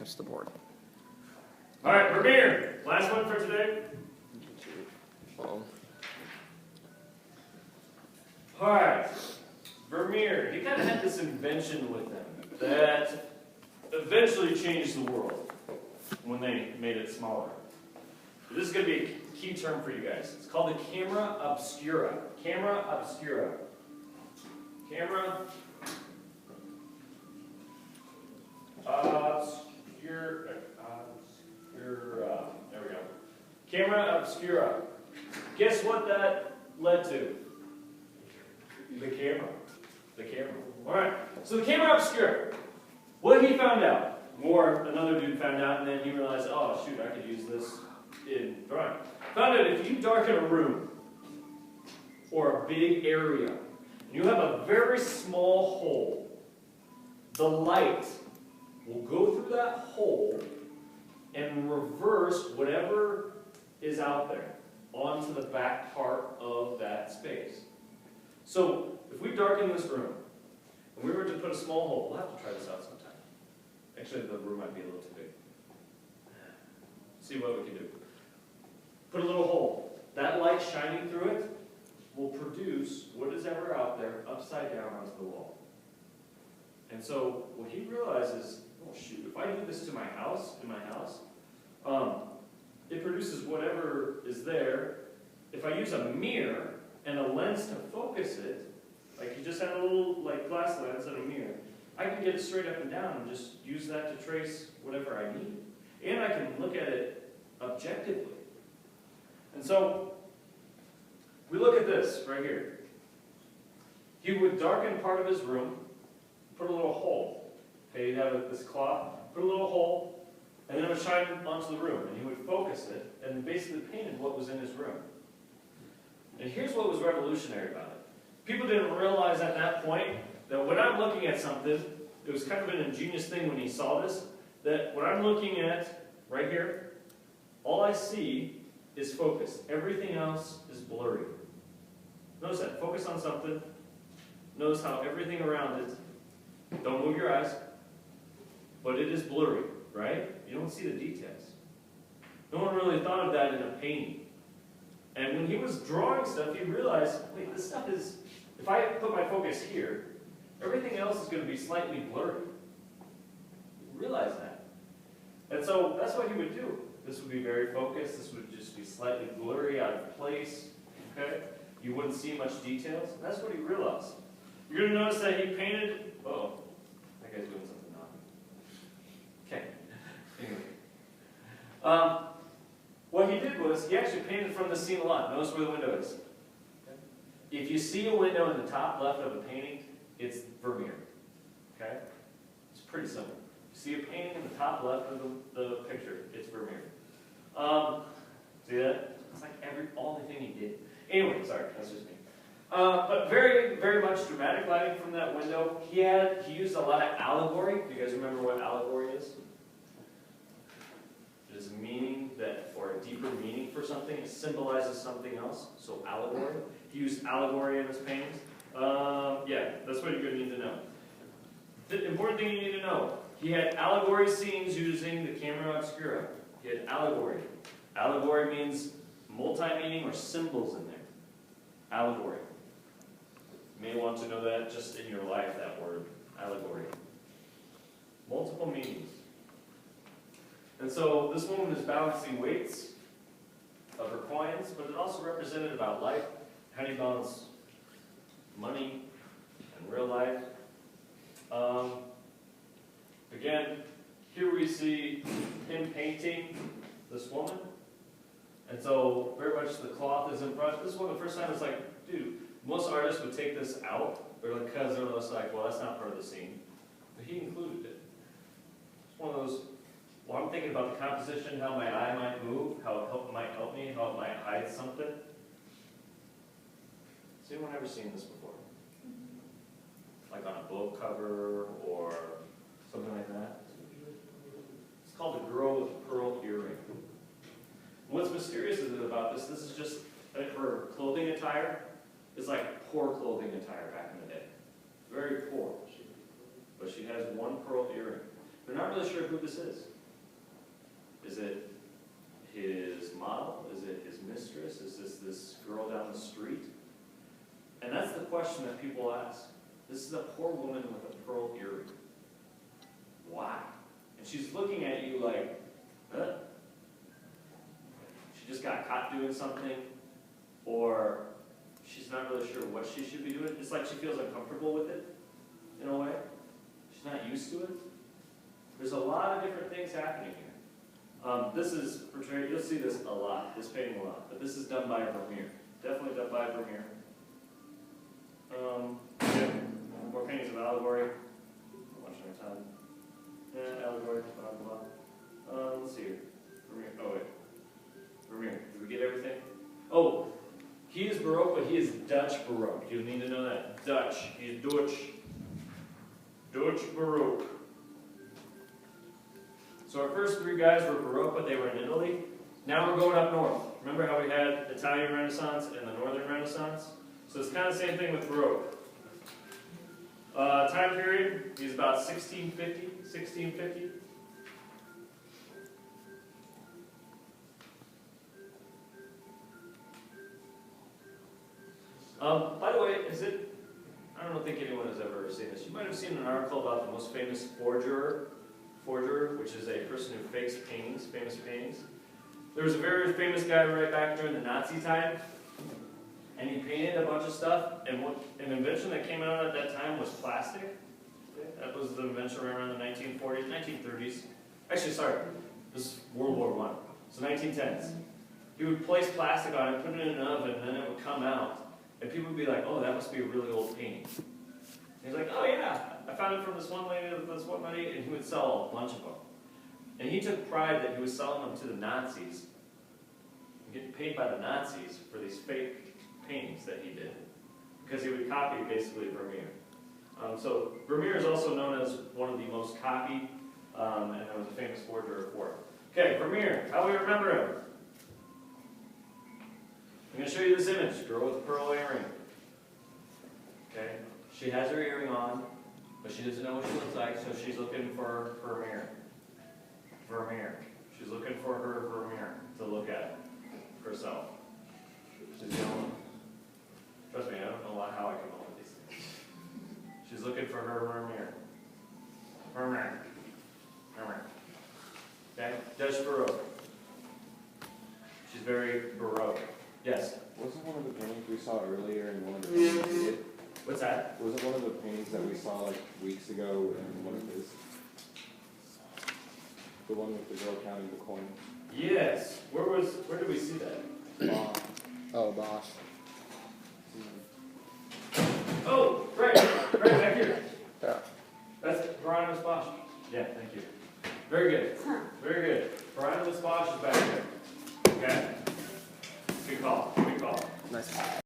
touch the board. All right, Vermeer, last one for today. All right, Vermeer, he kind of had this invention with him that eventually changed the world when they made it smaller. This is going to be a key term for you guys. It's called the camera obscura. Camera obscura. Camera obscura. There we go. Camera obscura. Guess what that led to? The camera. The camera. Alright, so the camera obscura. What he found out, or another dude found out, and then he realized, oh shoot, I could use this in drawing. Found out if you darken a room, or a big area, and you have a very small hole, the light will go through that hole and reverse whatever is out there onto the back part of that space. So, if we darken this room, and we were to put a small hole, we'll have to try this out sometime. Actually, the room might be a little too big. See what we can do. Put a little hole. That light shining through it will produce what is ever out there upside down onto the wall. And so, what he realizes, oh shoot, if I do this to my house, it produces whatever is there. If I use a mirror and a lens to focus it, like you just had a little glass lens and a mirror, I can get it straight up and down and just use that to trace whatever I need. And I can look at it objectively. And so, we look at this right here. He would darken part of his room, put a little hole. Okay, he'd have this cloth, put a little hole, and then it would shine onto the room, and he would focus it, and basically painted what was in his room. And here's what was revolutionary about it. People didn't realize at that point that when I'm looking at something, it was kind of an ingenious thing when he saw this, that what I'm looking at right here, all I see is focus. Everything else is blurry. Notice that. Focus on something. Notice how everything around it, don't move your eyes, but it is blurry, right? You don't see the details. No one really thought of that in a painting. And when he was drawing stuff, he realized, wait, this stuff is, if I put my focus here, everything else is going to be slightly blurry. Realize that. And so that's what he would do. This would be very focused. This would just be slightly blurry, out of place. Okay? You wouldn't see much details. That's what he realized. You're going to notice that he painted, uh-oh, that guy's doing something naughty. Okay. Anyway. What he did was, he actually painted from the scene a lot. Notice where the window is. If you see a window in the top left of a painting, it's Vermeer. Okay? It's pretty simple. You see a painting in the top left of the picture, it's Vermeer. See that? It's like all the thing he did. Anyway, sorry, that's just me. But very, very much dramatic lighting from that window. He used a lot of allegory. Do you guys remember what allegory is? It is meaning that, or a deeper meaning for something. It symbolizes something else. So allegory. He used allegory in his paintings. Yeah, that's what you're going to need to know. The important thing you need to know, he had allegory scenes using the camera obscura. He had allegory. Allegory means multi-meaning or symbols in there. Allegory. You may want to know that just in your life, that word, allegory. Multiple meanings. And so this woman is balancing weights of her coins, but it also represented about life. How do you balance money and real life? Again, here we see him painting this woman. And so very much the cloth is in front. This is one of the first time it's like, dude, most artists would take this out because they're just like, well, that's not part of the scene. But he included it. It's one of those, well, I'm thinking about the composition, how my eye might move, how it might help me, how it might hide something. Has anyone ever seen this before? Like on a book cover or something like that? It's called The Girl with the Pearl Earring. What's mysterious about this is just her clothing attire is like poor clothing attire back in the day. Very poor. But she has one pearl earring. They're not really sure who this is. Is it his model? Is it his mistress? Is this girl down the street? And that's the question that people ask. This is a poor woman with a pearl earring. Why? And she's looking at you like, huh? She just got caught doing something, or she's not really sure what she should be doing. It's like she feels uncomfortable with it, in a way. She's not used to it. There's a lot of different things happening here. This is portrayed, you'll see this a lot, this painting a lot, but this is done by Vermeer. Definitely done by Vermeer. Yeah, more paintings of allegory. I'm watching our time. Yeah, allegory, blah, blah, blah. Let's see here. Vermeer, oh wait. Vermeer, did we get everything? Oh, he is Baroque, but he is Dutch Baroque. You need to know that. Dutch. He's Dutch. Dutch Baroque. So our first three guys were Baroque, but they were in Italy. Now we're going up north. Remember how we had Italian Renaissance and the Northern Renaissance? So it's kind of the same thing with Baroque. Time period, he's about 1650. By the way, I don't think anyone has ever seen this. You might have seen an article about the most famous forger, which is a person who fakes paintings, famous paintings. There was a very famous guy right back during the Nazi time, and he painted a bunch of stuff, and an invention that came out at that time was plastic. That was the invention around the 1940s, 1930s. Actually, sorry, this is World War I, so 1910s. He would place plastic on it, put it in an oven, and then it would come out. And people would be like, oh, that must be a really old painting. And he's like, oh yeah, I found it from this one lady, and he would sell a bunch of them. And he took pride that he was selling them to the Nazis, and getting paid by the Nazis for these fake paintings that he did. Because he would copy basically Vermeer. So Vermeer is also known as one of the most copied, and there was a famous forger for it. Okay, Vermeer, how do we remember him? I'm going to show you this image, girl with a pearl earring. Okay, she has her earring on, but she doesn't know what she looks like, so she's looking for Vermeer. Vermeer. She's looking for her Vermeer to look at herself. She's going, trust me, I don't know how I come up with these things. She's looking for her Vermeer. Vermeer. Vermeer. Okay, Dutch Baroque. She's very Baroque. Yes? Wasn't one of the paintings we saw earlier in one of the paintings we did? What's that? Wasn't one of the paintings that we saw like weeks ago in one of his? The one with the girl counting the coins? Yes. Where did we see that? Bosch. Oh, Bosch. Oh, right back here. Yeah. That's Hieronymus Bosch. Yeah, thank you. Very good. Very good. Hieronymus Bosch is back there. Okay? Good call. Good call. Nice.